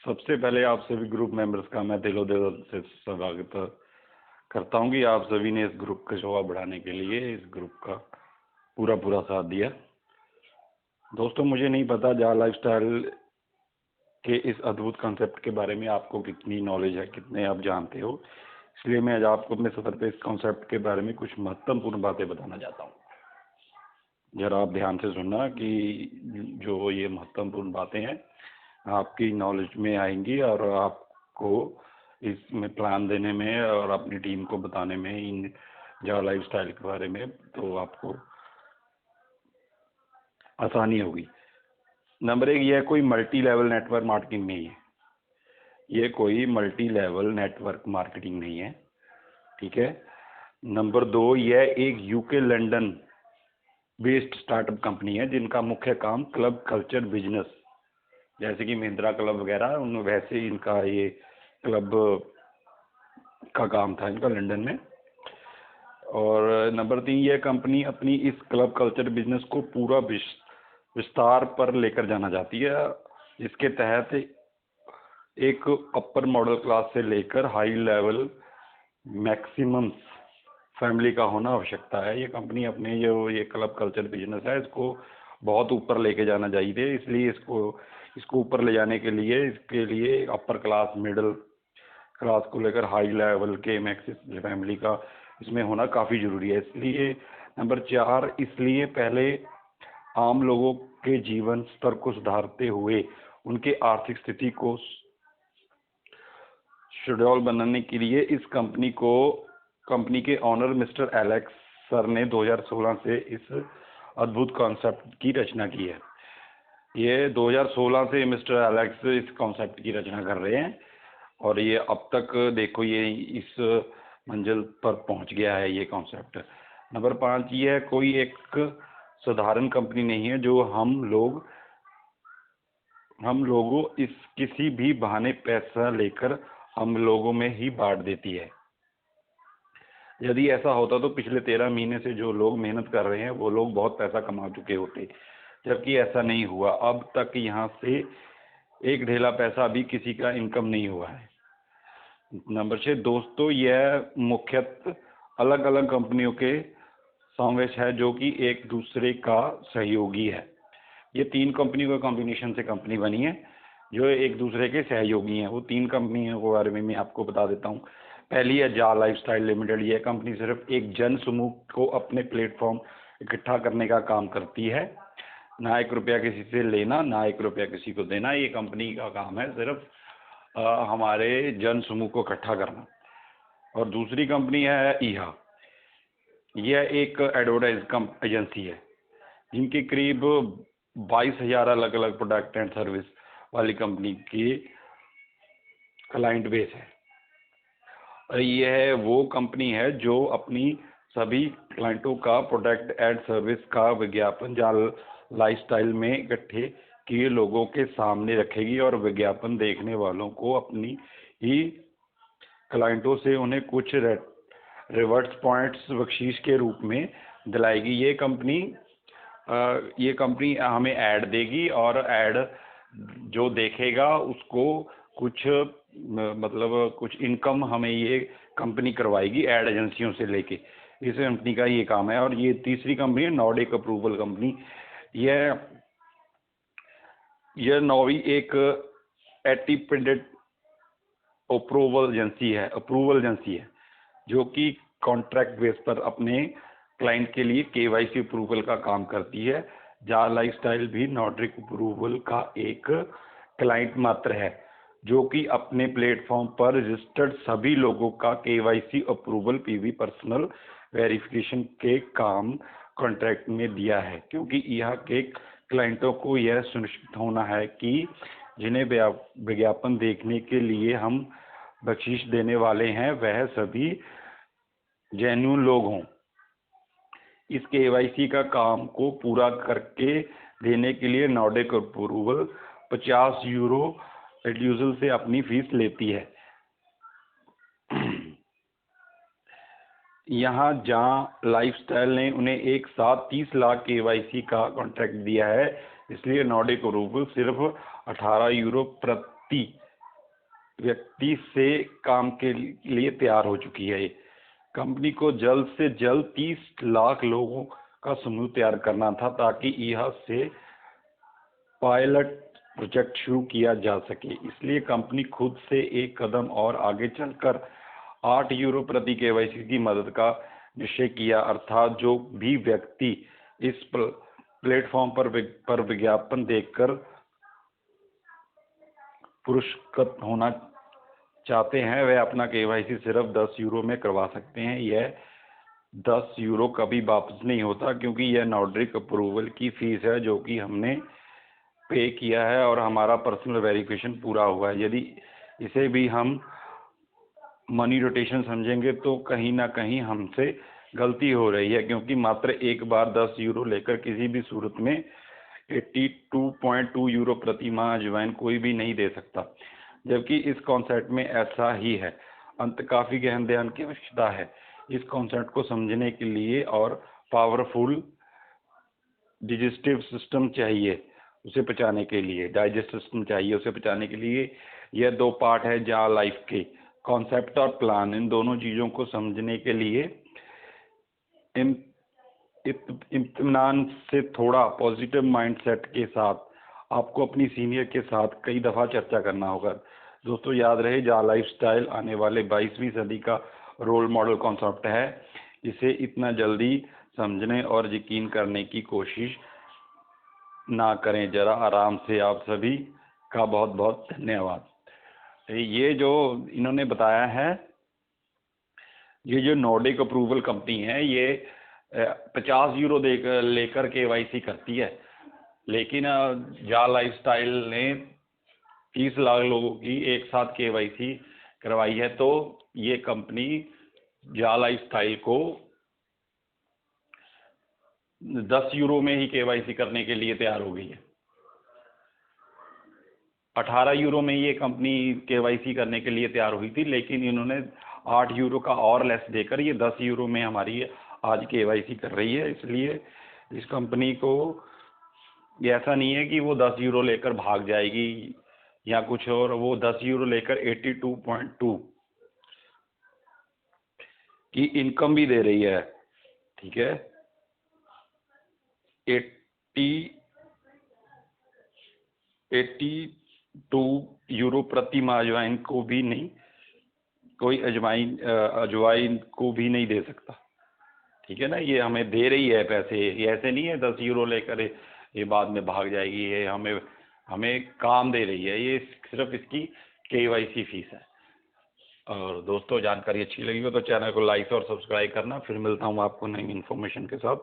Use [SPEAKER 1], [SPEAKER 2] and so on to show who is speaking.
[SPEAKER 1] सबसे पहले आप सभी ग्रुप मेंबर्स का मैं दिलो दिल से स्वागत करता हूं कि आप सभी ने इस ग्रुप का शोभा बढ़ाने के लिए इस ग्रुप का पूरा साथ दिया। दोस्तों, मुझे नहीं पता जा लाइफस्टाइल के इस अद्भुत कॉन्सेप्ट के बारे में आपको कितनी नॉलेज है, कितने आप जानते हो, इसलिए मैं आज आपको अपने सफर पे इस कॉन्सेप्ट के बारे में कुछ महत्वपूर्ण बातें बताना चाहता हूँ। जरा आप ध्यान से सुनना कि जो ये महत्वपूर्ण बातें हैं आपकी नॉलेज में आएंगी और आपको इसमें प्लान देने में और अपनी टीम को बताने में इन जावा लाइफस्टाइल के बारे में तो आपको आसानी होगी। नंबर 1, यह कोई मल्टी लेवल नेटवर्क मार्केटिंग नहीं है। ये कोई मल्टी लेवल नेटवर्क मार्केटिंग नहीं है, ठीक है। नंबर 2, यह एक UK London based startup company है जिनका मुख्य काम क्लब कल्चर बिजनेस, जैसे कि महिंद्रा क्लब वगैरह, उन वैसे इनका ये क्लब का काम था इनका लंदन में। और नंबर 3, यह कंपनी अपनी इस क्लब कल्चर बिजनेस को पूरा विस्तार पर लेकर जाना चाहती है, जिसके तहत एक अपर मॉडल क्लास से लेकर हाई लेवल मैक्सिमम फैमिली का होना आवश्यकता है। ये कंपनी अपने जो ये क्लब कल्चर बिजनेस है इसको बहुत ऊपर लेके जाना चाहिए, इसलिए इसको ऊपर ले जाने के लिए इसके लिए अपर क्लास मिडिल क्लास को लेकर हाई लेवल के मैक्सिमम फैमिली का इसमें होना काफ़ी ज़रूरी है। इसलिए नंबर 4, इसलिए पहले आम लोगों के जीवन स्तर को सुधारते हुए उनके आर्थिक स्थिति को शेड्यूल बनाने के लिए इस कंपनी के ऑनर मिस्टर एलेक्स सर ने 2016 से इस अद्भुत कॉन्सेप्ट की रचना की है। ये 2016 से मिस्टर एलेक्स इस कॉन्सेप्ट की रचना कर रहे हैं और ये अब तक देखो ये इस मंजिल पर पहुंच गया है ये कॉन्सेप्ट। नंबर 5, ये कोई एक साधारण कंपनी नहीं है जो हम लोगों इस किसी भी बहाने पैसा लेकर हम लोगों में ही बांट देती है। यदि ऐसा होता तो पिछले 13 महीने से जो लोग मेहनत कर रहे हैं वो लोग बहुत पैसा कमा चुके होते, जबकि ऐसा नहीं हुआ। अब तक यहाँ से एक ढेला पैसा भी किसी का इनकम नहीं हुआ है। नंबर 6, दोस्तों, यह मुख्यतः अलग अलग कंपनियों के समावेश है जो कि एक दूसरे का सहयोगी है। ये 3 कंपनियों का कॉम्बिनेशन से कंपनी बनी है जो एक दूसरे के सहयोगी हैं। वो 3 कंपनियों के बारे में मैं आपको बता देता हूँ। पहली है जा लाइफस्टाइल लिमिटेड। यह कंपनी सिर्फ एक जन समूह को अपने प्लेटफॉर्म इकट्ठा करने का काम करती है, ना 1 रुपया किसी से लेना, ना 1 रुपया किसी को देना। ये कंपनी का काम है सिर्फ हमारे जन समूह को इकट्ठा करना। और दूसरी कंपनी है ईहा। यह एक एडवर्टाइज एजेंसी है जिनके करीब 22,000 अलग अलग प्रोडक्ट एंड सर्विस वाली कंपनी की क्लाइंट बेस है। और यह वो कंपनी है जो अपनी सभी क्लाइंटों का प्रोडक्ट एंड सर्विस का विज्ञापन जाल लाइफस्टाइल में इकट्ठे किए लोगों के सामने रखेगी और विज्ञापन देखने वालों को अपनी ही क्लाइंटों से उन्हें कुछ रिवर्स पॉइंट्स बख्शीश के रूप में दिलाएगी। ये कंपनी हमें ऐड देगी और ऐड जो देखेगा उसको कुछ इनकम हमें ये कंपनी करवाएगी ऐड एजेंसियों से लेके। इस कंपनी का ये काम है। और ये तीसरी कंपनी है नॉर्डिक अप्रूवल कंपनी। यह नौवीं एक इंडिपेंडेंट अप्रूवल एजेंसी है जो कि कॉन्ट्रैक्ट बेस पर अपने क्लाइंट के लिए केवाईसी अप्रूवल का काम करती है। जा लाइफस्टाइल भी नॉर्डिक अप्रूवल का एक क्लाइंट मात्र है जो कि अपने प्लेटफॉर्म पर रजिस्टर्ड सभी लोगों का KYC approval PV personal verification के काम कॉन्ट्रैक्ट में दिया है, क्योंकि यहाँ के क्लाइंटों को यह सुनिश्चित होना है कि जिन्हें विज्ञापन देखने के लिए हम बख्शीश देने वाले हैं वह सभी जेन्युइन लोग हों। इस केवाईसी का काम को पूरा करके देने के लिए नॉर्डिक अप्रूवल 50 यूरो रेड्यूसल से अपनी फीस लेती है। यहाँ जहाँ लाइफस्टाइल ने उन्हें एक साथ 30 लाख केवाईसी का कॉन्ट्रैक्ट दिया है, इसलिए नॉर्डिक अप्रूवल सिर्फ 18 यूरो प्रति व्यक्ति से काम के लिए तैयार हो चुकी है। कंपनी को जल्द से जल्द 30 लाख लोगों का समूह तैयार करना था ताकि यहाँ से पायलट प्रोजेक्ट शुरू किया जा सके। इसलिए कंपनी खुद से एक कदम और आगे चलकर 8 यूरो प्रति केवाईसी की मदद का निश्चय किया, अर्थात जो भी व्यक्ति इस प्लेटफॉर्म पर विज्ञापन देखकर पुरस्कृत होना चाहते हैं वह अपना केवाईसी सिर्फ 10 यूरो में करवा सकते हैं। यह 10 यूरो कभी वापस नहीं होता क्योंकि यह नॉर्डिक अप्रूवल की फीस है जो कि हमने पे किया है और हमारा पर्सनल वेरिफिकेशन पूरा हुआ है। यदि इसे भी हम मनी रोटेशन समझेंगे तो कहीं ना कहीं हमसे गलती हो रही है, क्योंकि मात्र एक बार 10 यूरो लेकर किसी भी सूरत में 82.2 यूरो प्रति माह अजवाइन कोई भी नहीं दे सकता, जबकि इस कॉन्सेप्ट में ऐसा ही है। अंत काफी गहन ध्यान की आवश्यकता है इस कॉन्सेप्ट को समझने के लिए और पावरफुल डाइजेस्टिव सिस्टम चाहिए उसे पचाने के लिए। यह दो पार्ट है जा लाइफ के, कॉन्सेप्ट और प्लान। इन दोनों चीजों को समझने के लिए इत्मीनान से थोड़ा पॉजिटिव माइंडसेट के साथ आपको अपनी सीनियर के साथ कई दफा चर्चा करना होगा। दोस्तों याद रहे, जा लाइफस्टाइल आने वाले 22वीं सदी का रोल मॉडल कॉन्सेप्ट है। इसे इतना जल्दी समझने और यकीन करने की कोशिश ना करें, जरा आराम से। आप सभी का बहुत बहुत धन्यवाद। ये जो इन्होंने बताया है, ये जो नॉर्डिक अप्रूवल कंपनी है, ये 50 यूरो लेकर केवाईसी करती है, लेकिन जा लाइफस्टाइल ने 30 लाख लोगों की एक साथ केवाईसी करवाई है। तो ये कंपनी जा लाइफस्टाइल को 10 यूरो में ही केवाईसी करने के लिए तैयार हो गई है। 18 यूरो में ये कंपनी केवाईसी करने के लिए तैयार हुई थी, लेकिन इन्होंने 8 यूरो का और लेस देकर ये 10 यूरो में हमारी आज केवाईसी कर रही है। इसलिए इस कंपनी को ऐसा नहीं है कि वो 10 यूरो लेकर भाग जाएगी या कुछ और, वो 10 यूरो लेकर 82.2 की इनकम भी दे रही है। ठीक है, 82 यूरो प्रति माह अजवाइन को भी नहीं, कोई अजवाइन को भी नहीं दे सकता। ठीक है ना, ये हमें दे रही है पैसे, ये ऐसे नहीं है 10 यूरो लेकर ये बाद में भाग जाएगी। ये हमें काम दे रही है, ये सिर्फ इसकी केवाईसी फीस है। और दोस्तों जानकारी अच्छी लगी हो तो चैनल को लाइक और सब्सक्राइब करना। फिर मिलता हूँ आपको नई इन्फॉर्मेशन के साथ।